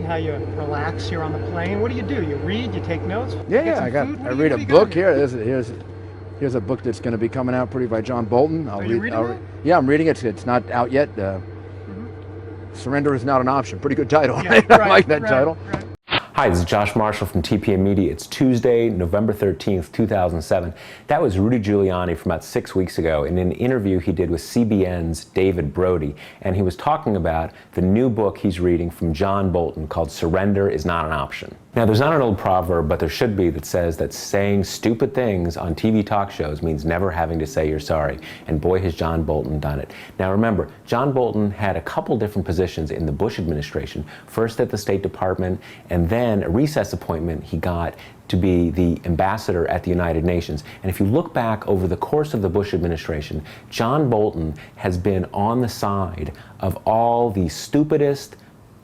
how you relax here on the plane? What do? You read, you take notes? Yeah, I read a book here. Here's a book that's going to be coming out pretty by John Bolton. Are you reading it? Yeah, I'm reading it. It's not out yet. Surrender is not an option. Pretty good title. Yeah, I like that title. Right. Hi, this is Josh Marshall from TPMtv. It's Tuesday, November 13th, 2007. That was Rudy Giuliani from about 6 weeks ago in an interview he did with CBN's David Brody. And he was talking about the new book he's reading from John Bolton called Surrender is Not an Option. Now, there's not an old proverb, but there should be, that says that saying stupid things on TV talk shows means never having to say you're sorry. And boy, has John Bolton done it. Now remember, John Bolton had a couple different positions in the Bush administration, first at the State Department, and then a recess appointment he got to be the ambassador at the United Nations. And if you look back over the course of the Bush administration, John Bolton has been on the side of all the stupidest,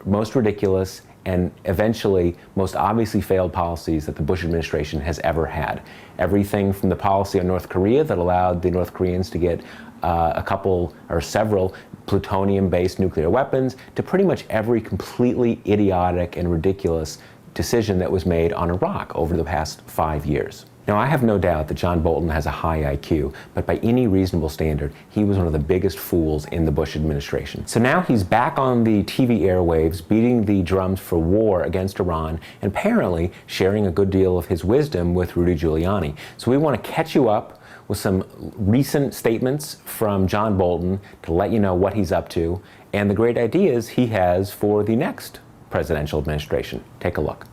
most ridiculous, and eventually most obviously failed policies that the Bush administration has ever had. Everything from the policy on North Korea that allowed the North Koreans to get a couple or several plutonium-based nuclear weapons, to pretty much every completely idiotic and ridiculous decision that was made on Iraq over the past 5 years. Now, I have no doubt that John Bolton has a high IQ, but by any reasonable standard, he was one of the biggest fools in the Bush administration. So now he's back on the TV airwaves, beating the drums for war against Iran, and apparently sharing a good deal of his wisdom with Rudy Giuliani. So we want to catch you up with some recent statements from John Bolton to let you know what he's up to and the great ideas he has for the next presidential administration. Take a look.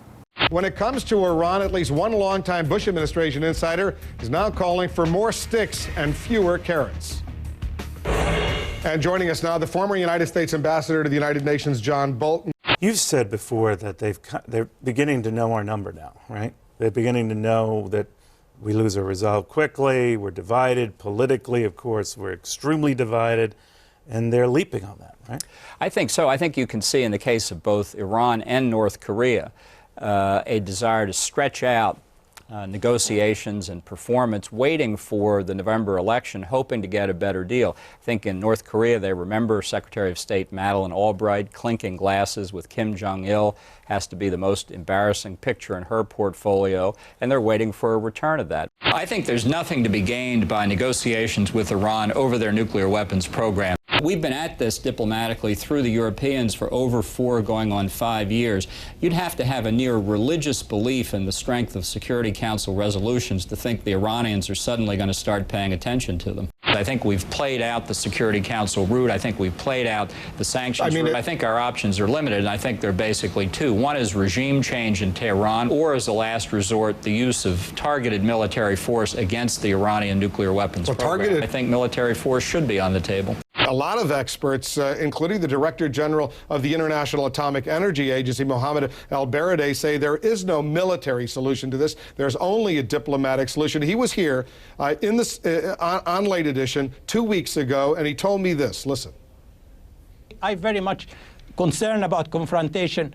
When it comes to Iran, at least one longtime Bush administration insider is now calling for more sticks and fewer carrots. And joining us now, the former United States ambassador to the United Nations, John Bolton. You've said before that they're beginning to know our number now, right? They're beginning to know that we lose our resolve quickly, we're divided politically, of course, we're extremely divided, and they're leaping on that, right? I think so. I think you can see in the case of both Iran and North Korea a desire to stretch out negotiations and performance, waiting for the November election, hoping to get a better deal. I think in North Korea they remember Secretary of State Madeleine Albright clinking glasses with Kim Jong-il. Has to be the most embarrassing picture in her portfolio, and they're waiting for a return of that. I think there's nothing to be gained by negotiations with Iran over their nuclear weapons program. We've been at this diplomatically through the Europeans for over 4 going on 5 years. You'd have to have a near religious belief in the strength of Security Council resolutions to think the Iranians are suddenly going to start paying attention to them. I think we've played out the Security Council route. I think we've played out the sanctions route. I think our options are limited, and I think they're basically 2. One is regime change in Tehran, or as a last resort, the use of targeted military force against the Iranian nuclear weapons program. I think military force should be on the table. A lot of experts, including the Director General of the International Atomic Energy Agency, Mohammed El-Baradei, say there is no military solution to this. There's only a diplomatic solution. He was here in this on Late Edition 2 weeks ago, and he told me this. Listen. I'm very much concerned about confrontation,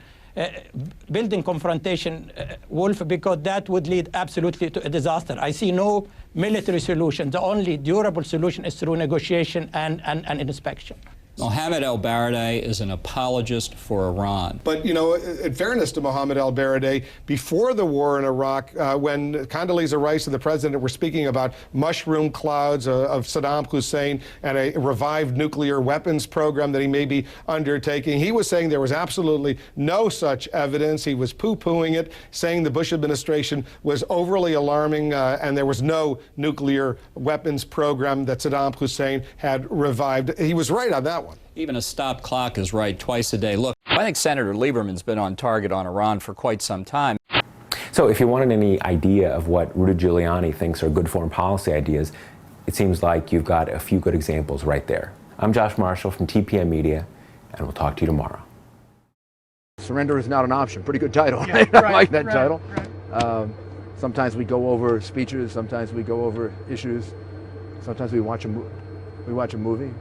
building confrontation, Wolf, because that would lead absolutely to a disaster. I see no military solution. The only durable solution is through negotiation and inspection. Mohammed El-Baradei is an apologist for Iran. But, you know, in fairness to Mohammed El-Baradei, before the war in Iraq, when Condoleezza Rice and the president were speaking about mushroom clouds of Saddam Hussein and a revived nuclear weapons program that he may be undertaking, he was saying there was absolutely no such evidence. He was poo-pooing it, saying the Bush administration was overly alarming and there was no nuclear weapons program that Saddam Hussein had revived. He was right on that one. Even a stop clock is right twice a day. Look, I think Senator Lieberman's been on target on Iran for quite some time. So if you wanted any idea of what Rudy Giuliani thinks are good foreign policy ideas, it seems like you've got a few good examples right there. I'm Josh Marshall from TPM Media, and we'll talk to you tomorrow. Surrender is not an option. Pretty good title. Yeah, I like that right, title. Right. Sometimes we go over speeches. Sometimes we go over issues. Sometimes we watch a movie.